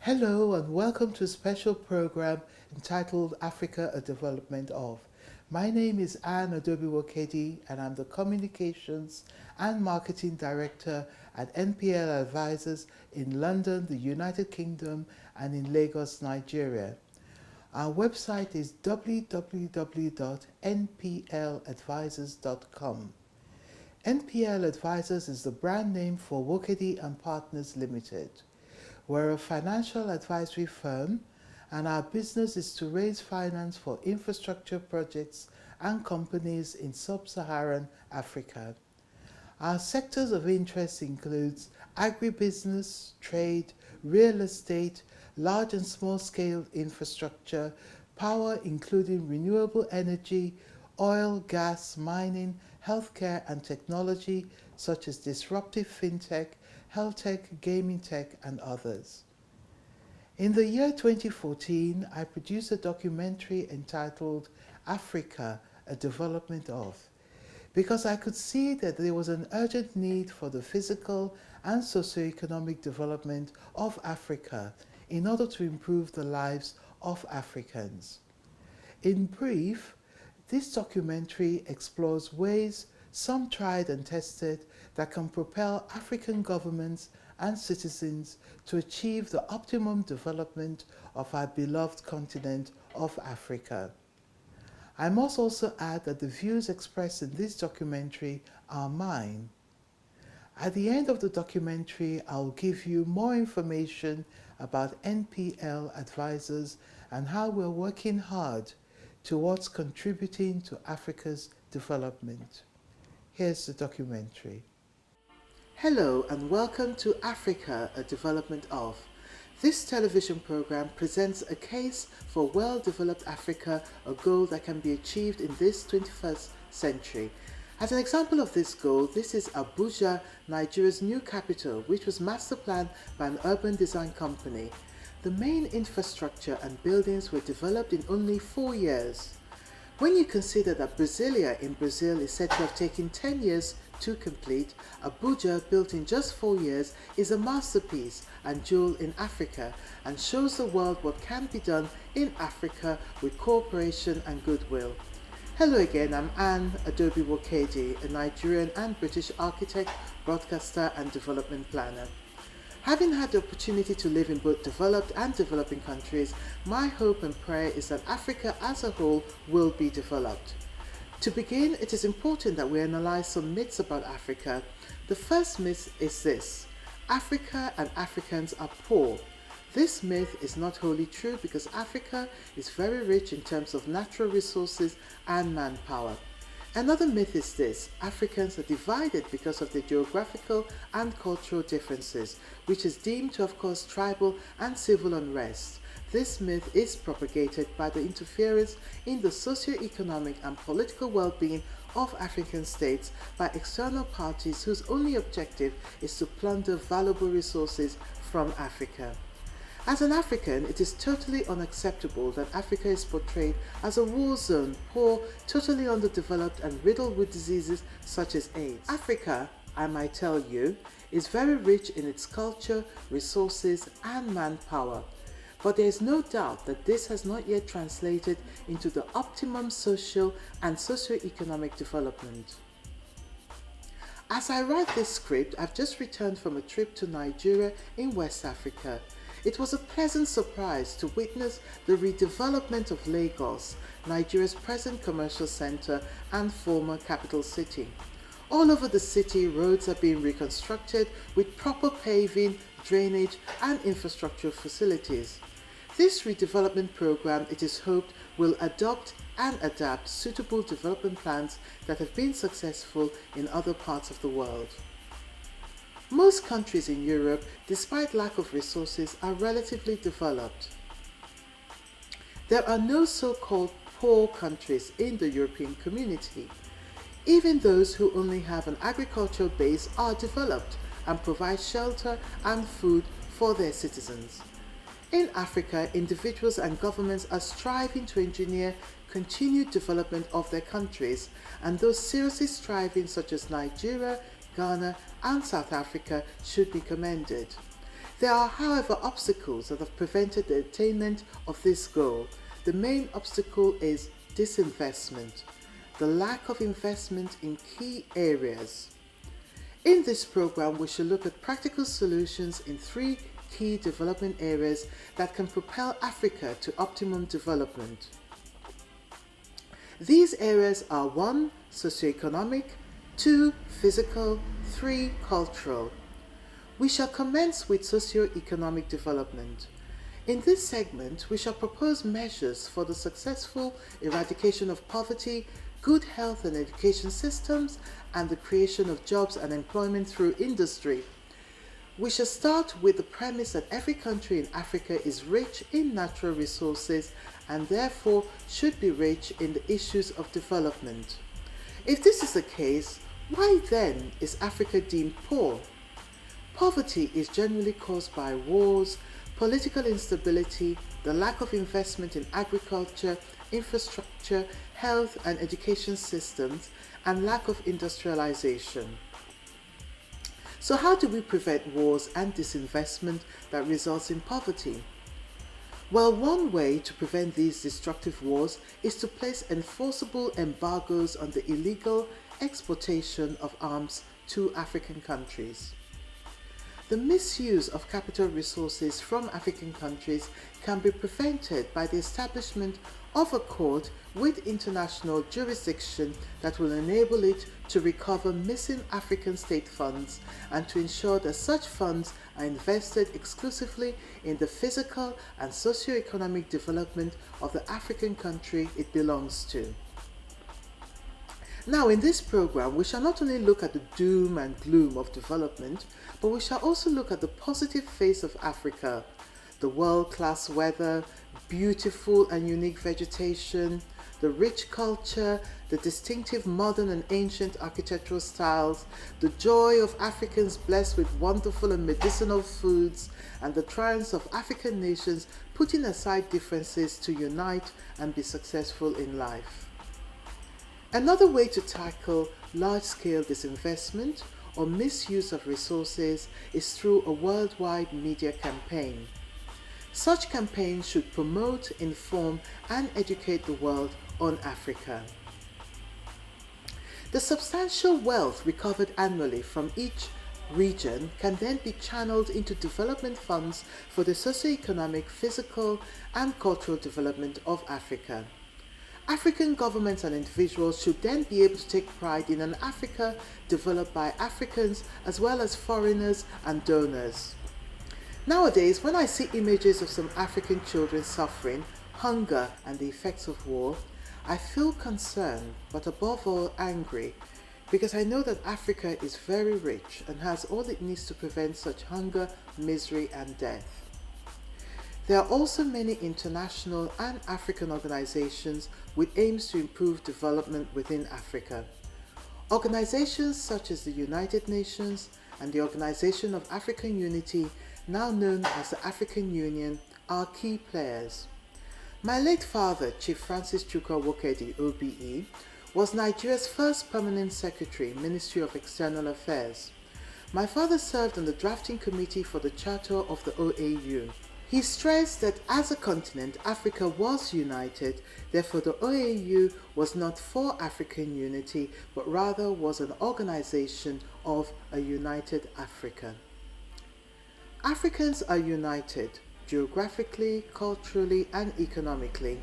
Hello and welcome to a special program entitled Africa, a Development of. My name is Anne Adobe-Wokedi and I'm the Communications and Marketing Director at NPL Advisors in London, the United Kingdom and in Lagos, Nigeria. Our website is www.npladvisors.com. NPL Advisors is the brand name for Wokedi and Partners Limited. We're a financial advisory firm and our business is to raise finance for infrastructure projects and companies in sub-Saharan Africa. Our sectors of interest includes agribusiness, trade, real estate, large and small scale infrastructure, power including renewable energy, oil, gas, mining, healthcare and technology such as disruptive fintech, health tech, gaming tech and others. In the year 2014, I produced a documentary entitled Africa, a Development of, because I could see that there was an urgent need for the physical and socio-economic development of Africa in order to improve the lives of Africans. In brief, this documentary explores ways, some tried and tested, that can propel African governments and citizens to achieve the optimum development of our beloved continent of Africa. I must also add that the views expressed in this documentary are mine. At the end of the documentary, I'll give you more information about NPL Advisors and how we're working hard towards contributing to Africa's development. Here's the documentary. Hello and welcome to Africa, a Development of. This television program presents a case for well-developed Africa, a goal that can be achieved in this 21st century. As an example of this goal, this is Abuja, Nigeria's new capital, which was master planned by an urban design company. The main infrastructure and buildings were developed in only 4 years. When you consider that Brasilia in Brazil is said to have taken 10 years to complete, Abuja, built in just 4 years, is a masterpiece and jewel in Africa and shows the world what can be done in Africa with cooperation and goodwill. Hello again, I'm Anne Adobe-Wokedi, a Nigerian and British architect, broadcaster and development planner. Having had the opportunity to live in both developed and developing countries, my hope and prayer is that Africa as a whole will be developed. To begin, it is important that we analyze some myths about Africa. The first myth is this: Africa and Africans are poor. This myth is not wholly true because Africa is very rich in terms of natural resources and manpower. Another myth is this: Africans are divided because of their geographical and cultural differences, which is deemed to have caused tribal and civil unrest. This myth is propagated by the interference in the socio-economic and political well-being of African states by external parties whose only objective is to plunder valuable resources from Africa. As an African, it is totally unacceptable that Africa is portrayed as a war zone, poor, totally underdeveloped and riddled with diseases such as AIDS. Africa, I might tell you, is very rich in its culture, resources and manpower. But there is no doubt that this has not yet translated into the optimum social and socio-economic development. As I write this script, I've just returned from a trip to Nigeria in West Africa. It was a pleasant surprise to witness the redevelopment of Lagos, Nigeria's present commercial center and former capital city. All over the city, roads are being reconstructed with proper paving, drainage and infrastructure facilities. This redevelopment program, it is hoped, will adopt and adapt suitable development plans that have been successful in other parts of the world. Most countries in Europe, despite lack of resources, are relatively developed. There are no so-called poor countries in the European community. Even those who only have an agricultural base are developed and provide shelter and food for their citizens. In Africa, individuals and governments are striving to engineer continued development of their countries, and those seriously striving, such as Nigeria, Ghana, and South Africa, should be commended. There are, however, obstacles that have prevented the attainment of this goal. The main obstacle is disinvestment, the lack of investment in key areas. In this program, we shall look at practical solutions in 3 key development areas that can propel Africa to optimum development. These areas are 1. Socio-economic, 2. Physical, 3. Cultural. We shall commence with socio-economic development. In this segment, we shall propose measures for the successful eradication of poverty, good health and education systems, and the creation of jobs and employment through industry. We shall start with the premise that every country in Africa is rich in natural resources and therefore should be rich in the issues of development. If this is the case, why then is Africa deemed poor? Poverty is generally caused by wars, political instability, the lack of investment in agriculture, infrastructure, health and education systems, and lack of industrialization. So how do we prevent wars and disinvestment that results in poverty? Well, one way to prevent these destructive wars is to place enforceable embargoes on the illegal exportation of arms to African countries. The misuse of capital resources from African countries can be prevented by the establishment of a court with international jurisdiction that will enable it to recover missing African state funds and to ensure that such funds are invested exclusively in the physical and socio-economic development of the African country it belongs to. Now, in this program, we shall not only look at the doom and gloom of development, but we shall also look at the positive face of Africa, the world-class weather, beautiful and unique vegetation, the rich culture, the distinctive modern and ancient architectural styles, the joy of Africans blessed with wonderful and medicinal foods, and the triumphs of African nations putting aside differences to unite and be successful in life. Another way to tackle large-scale disinvestment or misuse of resources is through a worldwide media campaign. Such campaigns should promote, inform, and educate the world on Africa. The substantial wealth recovered annually from each region can then be channeled into development funds for the socio-economic, physical, and cultural development of Africa. African governments and individuals should then be able to take pride in an Africa developed by Africans as well as foreigners and donors. Nowadays, when I see images of some African children suffering hunger and the effects of war, I feel concerned, but above all angry, because I know that Africa is very rich and has all it needs to prevent such hunger, misery, and death. There are also many international and African organizations with aims to improve development within Africa. Organizations such as the United Nations and the Organization of African Unity, now known as the African Union, are key players. My late father, Chief Francis Chuka Wokedi, OBE, was Nigeria's first permanent secretary, Ministry of External Affairs. My father served on the drafting committee for the Charter of the OAU. He stressed that as a continent, Africa was united, therefore the OAU was not for African unity, but rather was an organization of a united Africa. Africans are united geographically, culturally, and economically.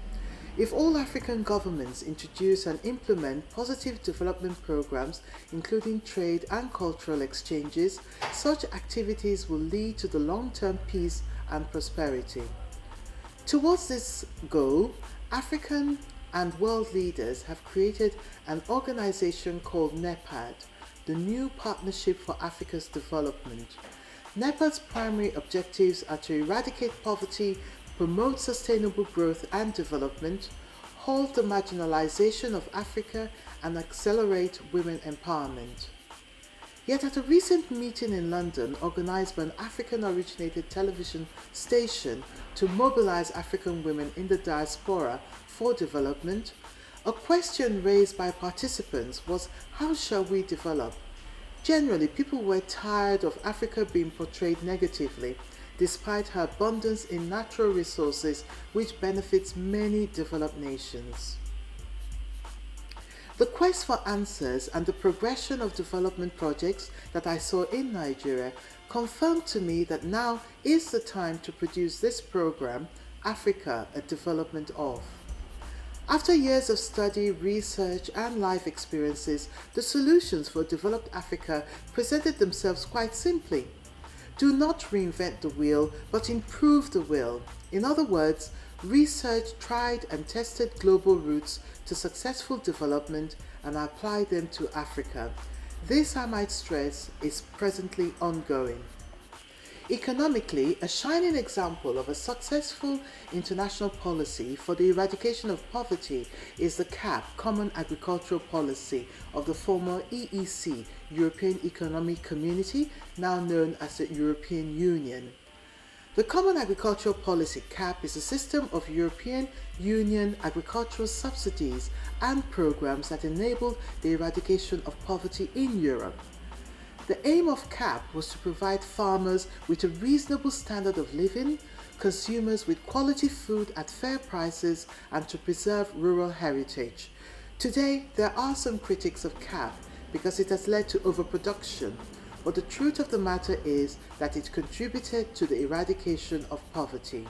If all African governments introduce and implement positive development programs, including trade and cultural exchanges, such activities will lead to the long-term peace and prosperity. Towards this goal, African and world leaders have created an organization called NEPAD, the New Partnership for Africa's Development. NEPAD's primary objectives are to eradicate poverty, promote sustainable growth and development, halt the marginalization of Africa, and accelerate women empowerment. Yet at a recent meeting in London organized by an African-originated television station to mobilize African women in the diaspora for development, a question raised by participants was, how shall we develop? Generally, people were tired of Africa being portrayed negatively, despite her abundance in natural resources which benefits many developed nations. The quest for answers and the progression of development projects that I saw in Nigeria confirmed to me that now is the time to produce this program, Africa, a Development of. After years of study, research, and life experiences, the solutions for developed Africa presented themselves quite simply. Do not reinvent the wheel, but improve the wheel. In other words, research tried and tested global routes to successful development and apply them to Africa. This, I might stress, is presently ongoing. Economically, a shining example of a successful international policy for the eradication of poverty is the CAP, Common Agricultural Policy, of the former EEC, European Economic Community, now known as the European Union. The Common Agricultural Policy CAP is a system of European Union agricultural subsidies and programs that enable the eradication of poverty in Europe. The aim of CAP was to provide farmers with a reasonable standard of living, consumers with quality food at fair prices, and to preserve rural heritage. Today, there are some critics of CAP because it has led to overproduction, but the truth of the matter is that it contributed to the eradication of poverty.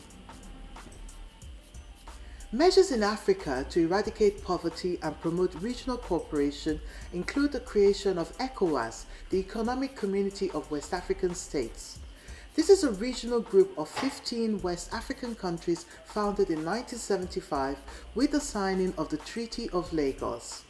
Measures in Africa to eradicate poverty and promote regional cooperation include the creation of ECOWAS, the Economic Community of West African States. This is a regional group of 15 West African countries founded in 1975 with the signing of the Treaty of Lagos.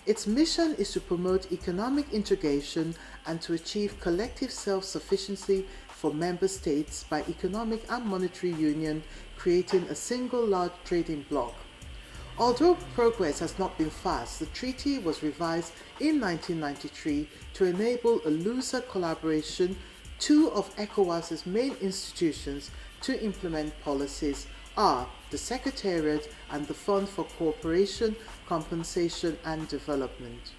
Its mission is to promote economic integration and to achieve collective self-sufficiency for member states by economic and monetary union, creating a single large trading bloc. Although progress has not been fast, the treaty was revised in 1993 to enable a looser collaboration. Two of ECOWAS's main institutions to implement policies are the Secretariat and the Fund for Cooperation, Compensation and Development.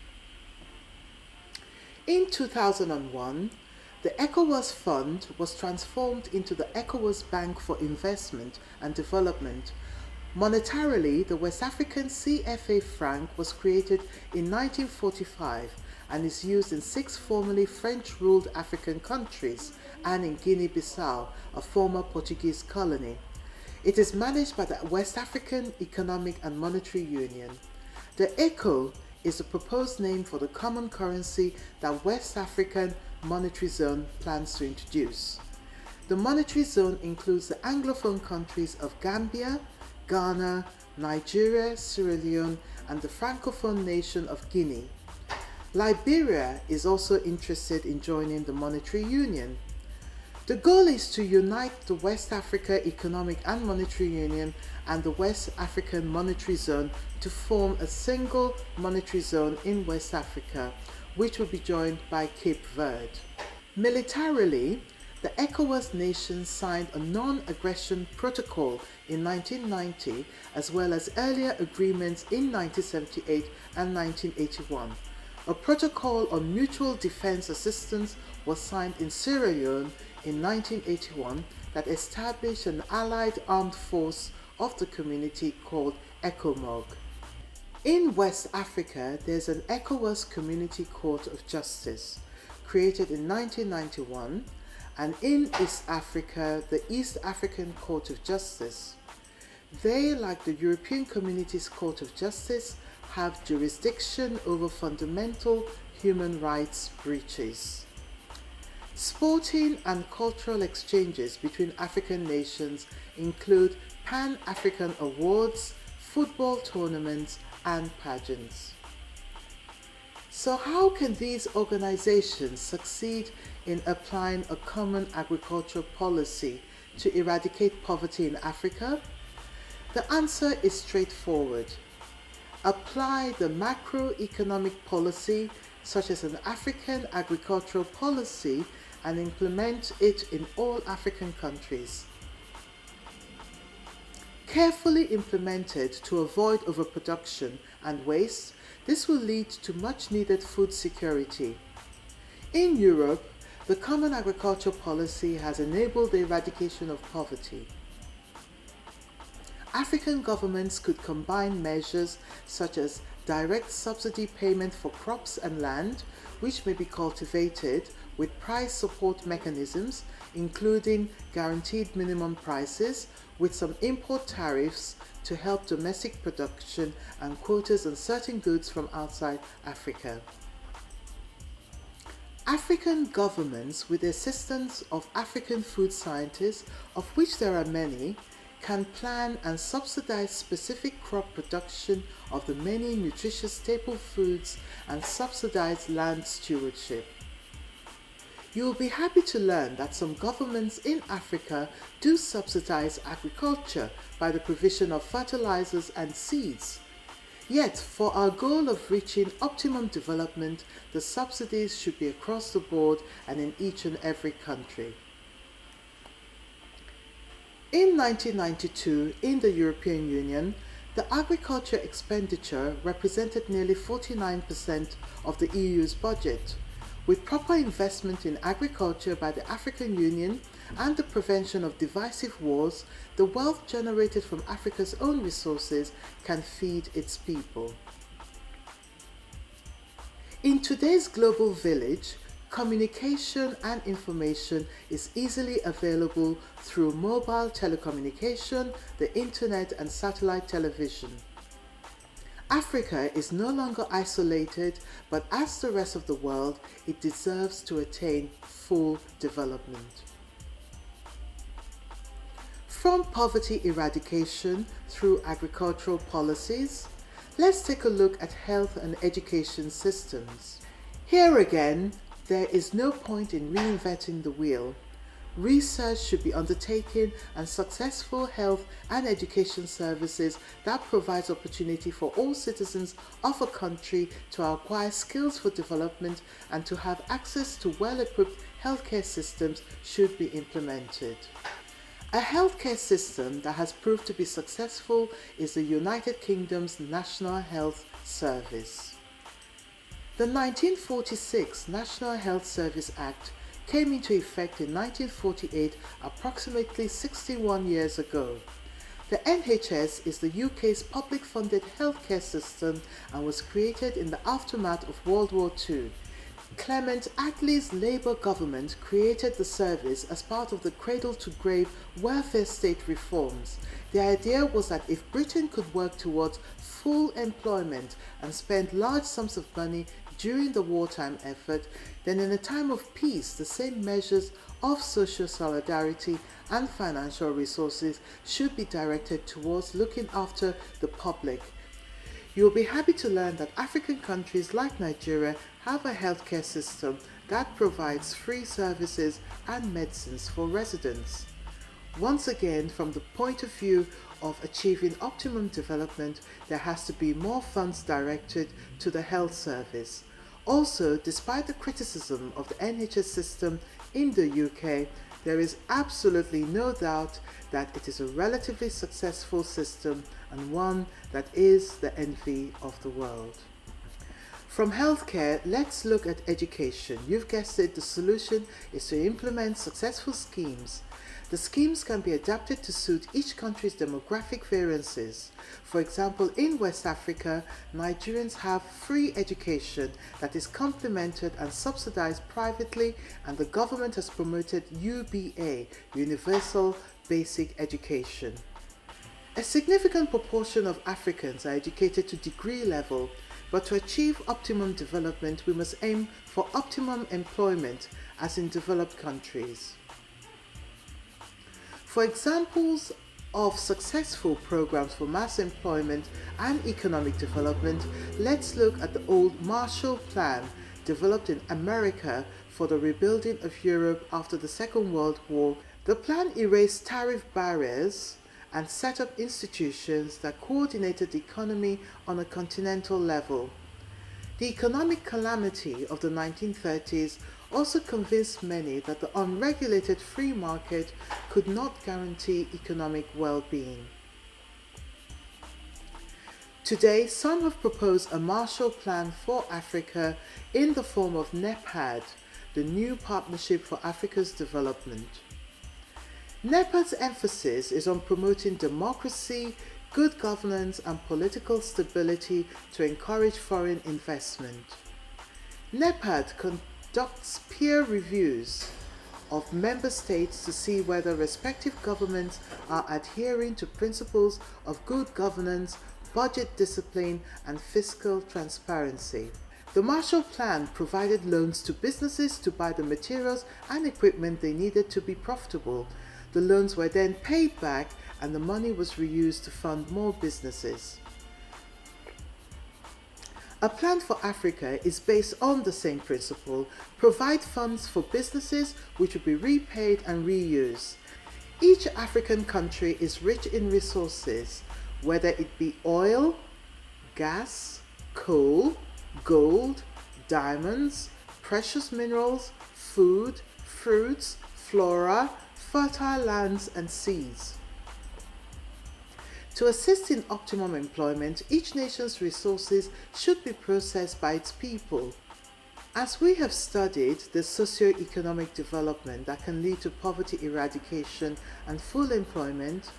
In 2001, the ECOWAS Fund was transformed into the ECOWAS Bank for Investment and Development. Monetarily, the West African CFA franc was created in 1945 and is used in 6 formerly French-ruled African countries and in Guinea-Bissau, a former Portuguese colony. It is managed by the West African Economic and Monetary Union. The ECO is the proposed name for the common currency that West African Monetary Zone plans to introduce. The monetary zone includes the Anglophone countries of Gambia, Ghana, Nigeria, Sierra Leone, and the Francophone nation of Guinea. Liberia is also interested in joining the monetary union. The goal is to unite the West Africa Economic and Monetary Union and the West African Monetary Zone to form a single monetary zone in West Africa, which will be joined by Cape Verde. Militarily, the ECOWAS nations signed a non-aggression protocol in 1990, as well as earlier agreements in 1978 and 1981. A protocol on mutual defense assistance was signed in Sierra Leone in 1981 that established an allied armed force of the community called ECOMOG. In West Africa, there's an ECOWAS Community Court of Justice, created in 1991, and in East Africa, the East African Court of Justice. They, like the European Community's Court of Justice, have jurisdiction over fundamental human rights breaches. Sporting and cultural exchanges between African nations include Pan-African awards, football tournaments, and pageants. So how can these organizations succeed in applying a common agricultural policy to eradicate poverty in Africa? The answer is straightforward. Apply the macroeconomic policy, such as an African agricultural policy, and implement it in all African countries. Carefully implemented to avoid overproduction and waste, this will lead to much needed food security. In Europe, The Common Agricultural Policy has enabled the eradication of poverty. African governments could combine measures such as direct subsidy payment for crops and land, which may be cultivated, with price support mechanisms, including guaranteed minimum prices, with some import tariffs to help domestic production and quotas on certain goods from outside Africa. African governments, with the assistance of African food scientists, of which there are many, can plan and subsidize specific crop production of the many nutritious staple foods and subsidize land stewardship. You will be happy to learn that some governments in Africa do subsidize agriculture by the provision of fertilizers and seeds. Yet, for our goal of reaching optimum development, the subsidies should be across the board and in each and every country. In 1992, in the European Union, the agriculture expenditure represented nearly 49% of the EU's budget. With proper investment in agriculture by the African Union and the prevention of divisive wars, the wealth generated from Africa's own resources can feed its people. In today's global village, communication and information is easily available through mobile telecommunication, the internet, and satellite television. Africa is no longer isolated, but as the rest of the world, it deserves to attain full development. From poverty eradication through agricultural policies, let's take a look at health and education systems. Here again, there is no point in reinventing the wheel. Research should be undertaken and successful health and education services that provides opportunity for all citizens of a country to acquire skills for development and to have access to well-equipped healthcare systems should be implemented. A healthcare system that has proved to be successful is the United Kingdom's National Health Service. The 1946 National Health Service Act came into effect in 1948, approximately 61 years ago. The NHS is the UK's public-funded healthcare system and was created in the aftermath of World War II. Clement Attlee's Labour government created the service as part of the cradle-to-grave welfare state reforms. The idea was that if Britain could work towards full employment and spend large sums of money during the wartime effort, then in a time of peace, the same measures of social solidarity and financial resources should be directed towards looking after the public. You will be happy to learn that African countries like Nigeria have a healthcare system that provides free services and medicines for residents. Once again, from the point of view of achieving optimum development, there has to be more funds directed to the health service. Also, despite the criticism of the NHS system in the UK, there is absolutely no doubt that it is a relatively successful system and one that is the envy of the world. From healthcare, let's look at education. You've guessed it, the solution is to implement successful schemes. The schemes can be adapted to suit each country's demographic variances. For example, in West Africa, Nigerians have free education that is complemented and subsidized privately, and the government has promoted UBA, Universal Basic Education. A significant proportion of Africans are educated to degree level, but to achieve optimum development, we must aim for optimum employment as in developed countries. For examples of successful programs for mass employment and economic development, let's look at the old Marshall Plan developed in America for the rebuilding of Europe after the Second World War. The plan erased tariff barriers and set up institutions that coordinated the economy on a continental level. The economic calamity of the 1930s also convinced many that the unregulated free market could not guarantee economic well-being. Today, some have proposed a Marshall Plan for Africa in the form of NPAD. the new Partnership for Africa's Development. NEPAD's emphasis is on promoting democracy, good governance and political stability to encourage foreign investment. NEPAD conducts peer reviews of member states to see whether respective governments are adhering to principles of good governance, budget discipline and fiscal transparency. The Marshall Plan provided loans to businesses to buy the materials and equipment they needed to be profitable. The loans were then paid back and the money was reused to fund more businesses. A plan for Africa is based on the same principle: provide funds for businesses which will be repaid and reused. Each African country is rich in resources, whether it be oil, gas, coal, gold, diamonds, precious minerals, food, fruits, flora, fertile lands and seas. To assist in optimum employment, each nation's resources should be processed by its people. As we have studied the socio-economic development that can lead to poverty eradication and full employment,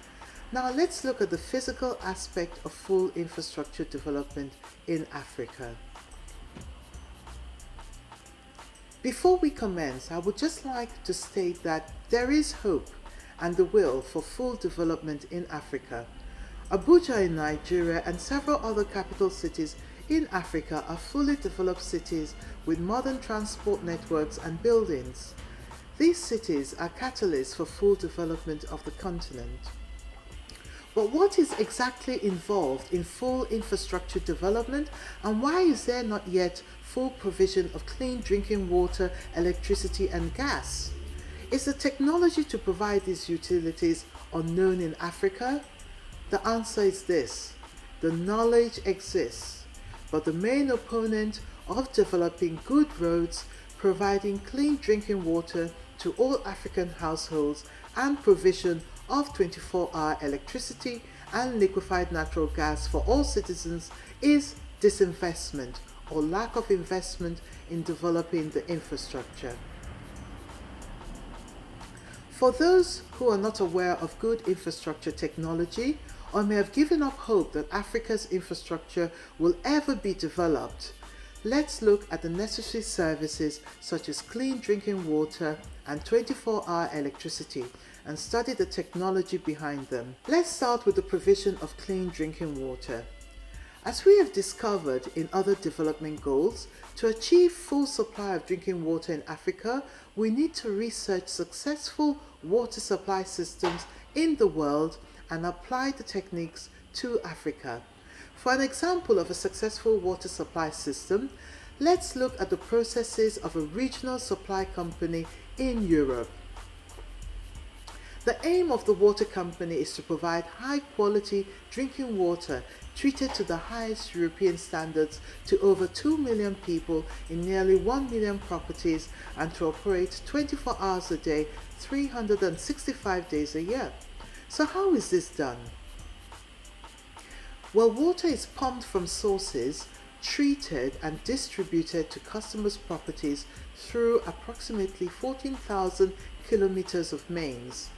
now let's look at the physical aspect of full infrastructure development in Africa. Before we commence, I would just like to state that there is hope and the will for full development in Africa. Abuja in Nigeria and several other capital cities in Africa are fully developed cities with modern transport networks and buildings. These cities are catalysts for full development of the continent. But what is exactly involved in full infrastructure development, and why is there not yet full provision of clean drinking water, electricity and gas? Is the technology to provide these utilities unknown in Africa? The answer is this: the knowledge exists, but the main opponent of developing good roads, providing clean drinking water to all African households and provision of 24-hour electricity and liquefied natural gas for all citizens is disinvestment or lack of investment in developing the infrastructure. For those who are not aware of good infrastructure technology or may have given up hope that Africa's infrastructure will ever be developed, let's look at the necessary services such as clean drinking water and 24-hour electricity and study the technology behind them. Let's start with the provision of clean drinking water. As we have discovered in other development goals, to achieve full supply of drinking water in Africa, we need to research successful water supply systems in the world and apply the techniques to Africa. For an example of a successful water supply system, let's look at the processes of a regional supply company in Europe. The aim of the water company is to provide high quality drinking water treated to the highest European standards to over 2 million people in nearly 1 million properties and to operate 24 hours a day, 365 days a year. So how is this done? Well, water is pumped from sources, treated and distributed to customers' properties through approximately 14,000 kilometers of mains.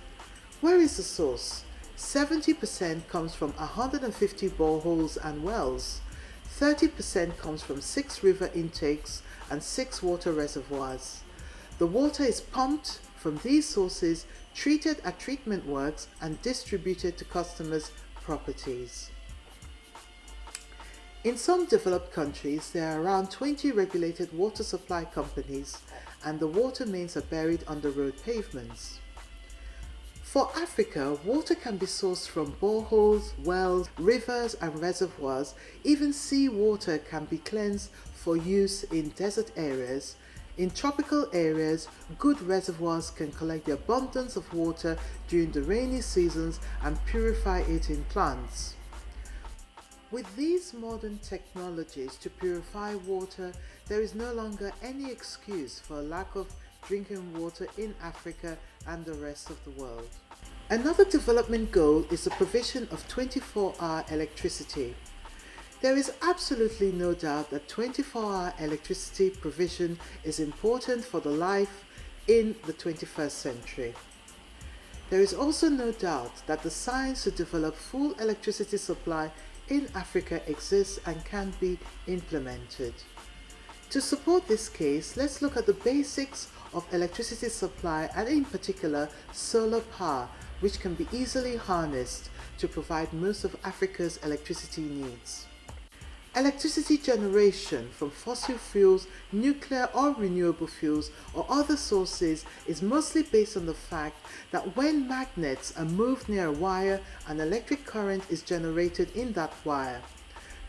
Where is the source? 70% comes from 150 boreholes and wells. 30% comes from 6 river intakes and 6 water reservoirs. The water is pumped from these sources, treated at treatment works and distributed to customers' properties. In some developed countries, there are around 20 regulated water supply companies and the water mains are buried under road pavements. For Africa, water can be sourced from boreholes, wells, rivers and reservoirs. Even seawater can be cleansed for use in desert areas. In tropical areas, good reservoirs can collect the abundance of water during the rainy seasons and purify it in plants. With these modern technologies to purify water, there is no longer any excuse for a lack of drinking water in Africa and the rest of the world. Another development goal is the provision of 24-hour electricity. There is absolutely no doubt that 24-hour electricity provision is important for the life in the 21st century. There is also no doubt that the science to develop full electricity supply in Africa exists and can be implemented. To support this case, let's look at the basics of electricity supply and in particular solar power, which can be easily harnessed to provide most of Africa's electricity needs. Electricity generation from fossil fuels, nuclear or renewable fuels or other sources is mostly based on the fact that when magnets are moved near a wire, an electric current is generated in that wire.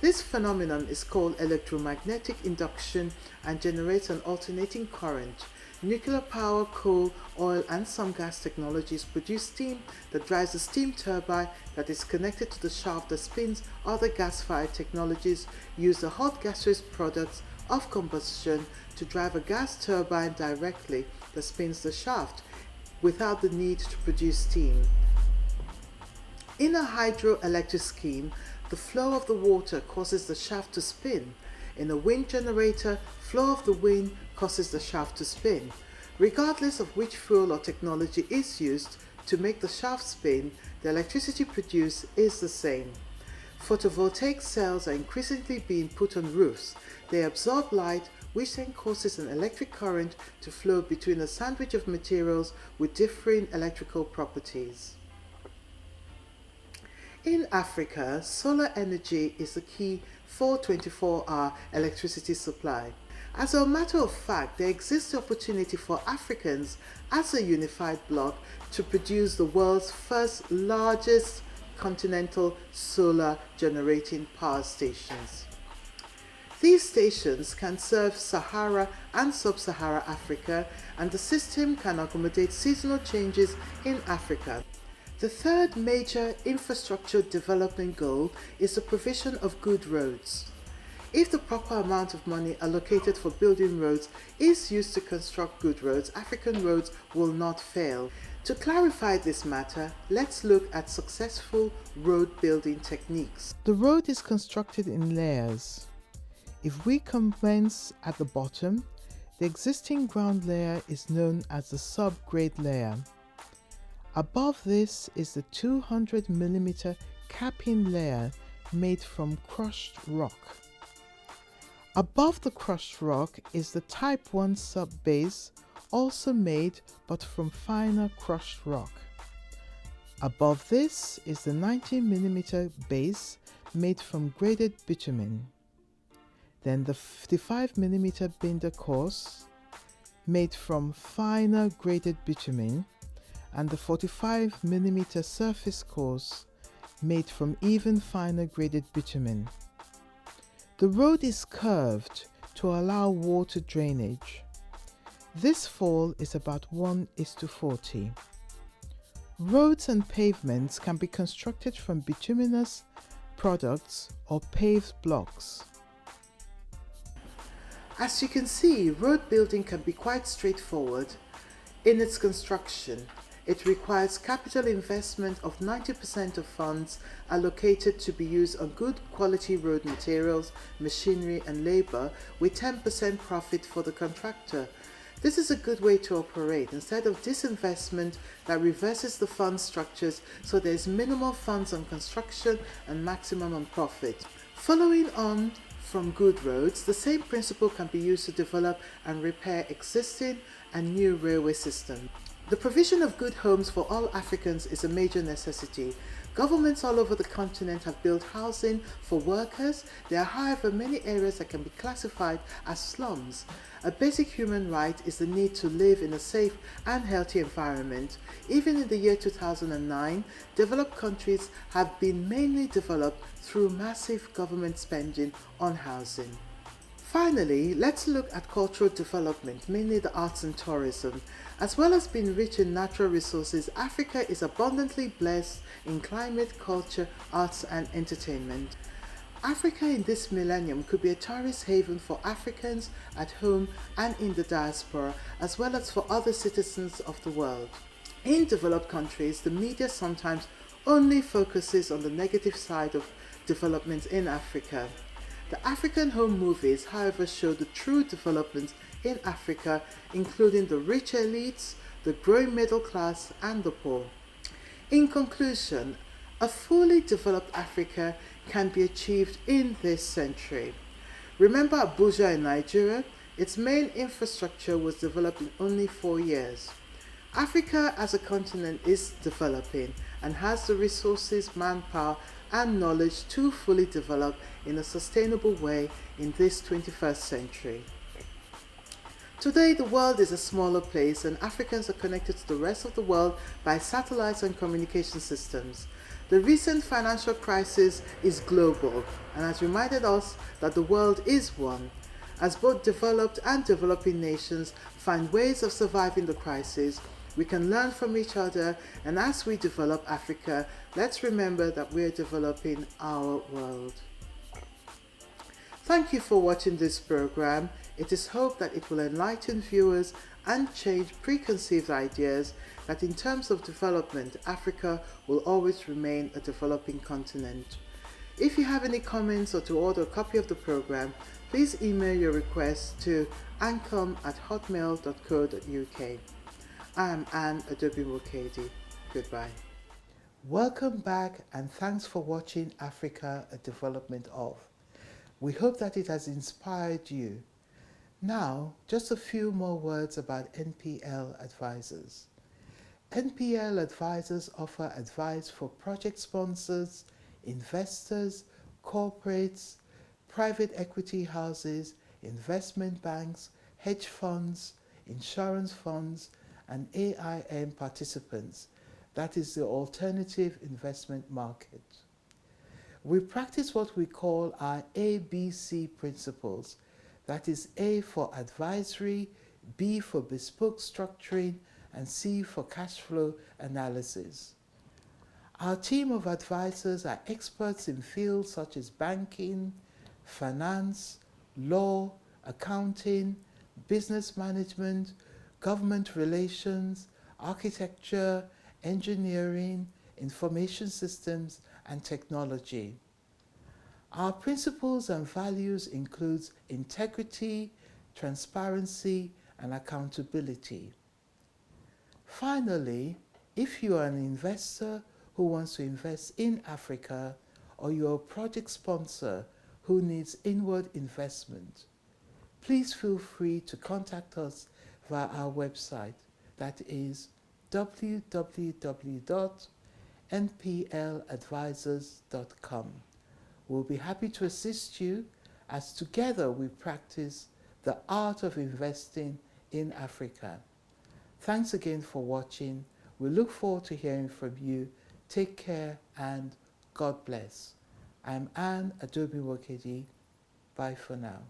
This phenomenon is called electromagnetic induction and generates an alternating current. Nuclear power, coal, oil and some gas technologies produce steam that drives a steam turbine that is connected to the shaft that spins. Other gas-fired technologies use the hot gaseous products of combustion to drive a gas turbine directly that spins the shaft without the need to produce steam. In a hydroelectric scheme, the flow of the water causes the shaft to spin. In a wind generator, flow of the wind causes the shaft to spin. Regardless of which fuel or technology is used to make the shaft spin, the electricity produced is the same. Photovoltaic cells are increasingly being put on roofs. They absorb light, which then causes an electric current to flow between a sandwich of materials with differing electrical properties. In Africa, solar energy is the key for 24-hour electricity supply. As a matter of fact, there exists the opportunity for Africans as a unified bloc to produce the world's first largest continental solar generating power stations. These stations can serve Sahara and Sub-Sahara Africa, and the system can accommodate seasonal changes in Africa. The third major infrastructure development goal is the provision of good roads. If the proper amount of money allocated for building roads is used to construct good roads, African roads will not fail. To clarify this matter, let's look at successful road building techniques. The road is constructed in layers. If we commence at the bottom, the existing ground layer is known as the subgrade layer. Above this is the 200 mm capping layer made from crushed rock. Above the crushed rock is the type 1 sub-base, also made but from finer crushed rock. Above this is the 90 mm base made from graded bitumen. Then the 55 mm binder course made from finer graded bitumen, and the 45 mm surface course made from even finer graded bitumen. The road is curved to allow water drainage. This fall is about 1:40. Roads and pavements can be constructed from bituminous products or paved blocks. As you can see, road building can be quite straightforward in its construction. It requires capital investment of 90% of funds allocated to be used on good quality road materials, machinery and labor, with 10% profit for the contractor. This is a good way to operate instead of disinvestment that reverses the fund structures, so there is minimal funds on construction and maximum on profit. Following on from good roads, the same principle can be used to develop and repair existing and new railway systems. The provision of good homes for all Africans is a major necessity. Governments all over the continent have built housing for workers. There are, however, many areas that can be classified as slums. A basic human right is the need to live in a safe and healthy environment. Even in the year 2009, developed countries have been mainly developed through massive government spending on housing. Finally, let's look at cultural development, mainly the arts and tourism. As well as being rich in natural resources, Africa is abundantly blessed in climate, culture, arts and entertainment. Africa in this millennium could be a tourist haven for Africans at home and in the diaspora, as well as for other citizens of the world. In developed countries, the media sometimes only focuses on the negative side of developments in Africa. The African home movies, however, show the true developments in Africa, including the rich elites, the growing middle class, and the poor. In conclusion, a fully developed Africa can be achieved in this century. Remember Abuja in Nigeria? Its main infrastructure was developed in only 4 years. Africa as a continent is developing and has the resources, manpower, and knowledge to fully develop in a sustainable way in this 21st century. Today, the world is a smaller place and Africans are connected to the rest of the world by satellites and communication systems. The recent financial crisis is global and has reminded us that the world is one. As both developed and developing nations find ways of surviving the crisis, we can learn from each other, and as we develop Africa, let's remember that we are developing our world. Thank you for watching this program. It is hoped that it will enlighten viewers and change preconceived ideas that in terms of development, Africa will always remain a developing continent. If you have any comments or to order a copy of the program, please email your request to ancom@hotmail.co.uk. I am Anne Adobimokedi. Goodbye. Welcome back and thanks for watching Africa, a Development of. We hope that it has inspired you. Now, just a few more words about NPL Advisors. NPL Advisors offer advice for project sponsors, investors, corporates, private equity houses, investment banks, hedge funds, insurance funds, and AIM participants, that is the alternative investment market. We practice what we call our ABC principles, that is A for advisory, B for bespoke structuring, and C for cash flow analysis. Our team of advisors are experts in fields such as banking, finance, law, accounting, business management, government relations, architecture, engineering, information systems, and technology. Our principles and values include integrity, transparency, and accountability. Finally, if you are an investor who wants to invest in Africa, or you're a project sponsor who needs inward investment, please feel free to contact us via our website, that is www.npladvisors.com. We'll be happy to assist you as together we practice the art of investing in Africa. Thanks again for watching. We look forward to hearing from you. Take care and God bless. I'm Anne Adobimokedi. Bye for now.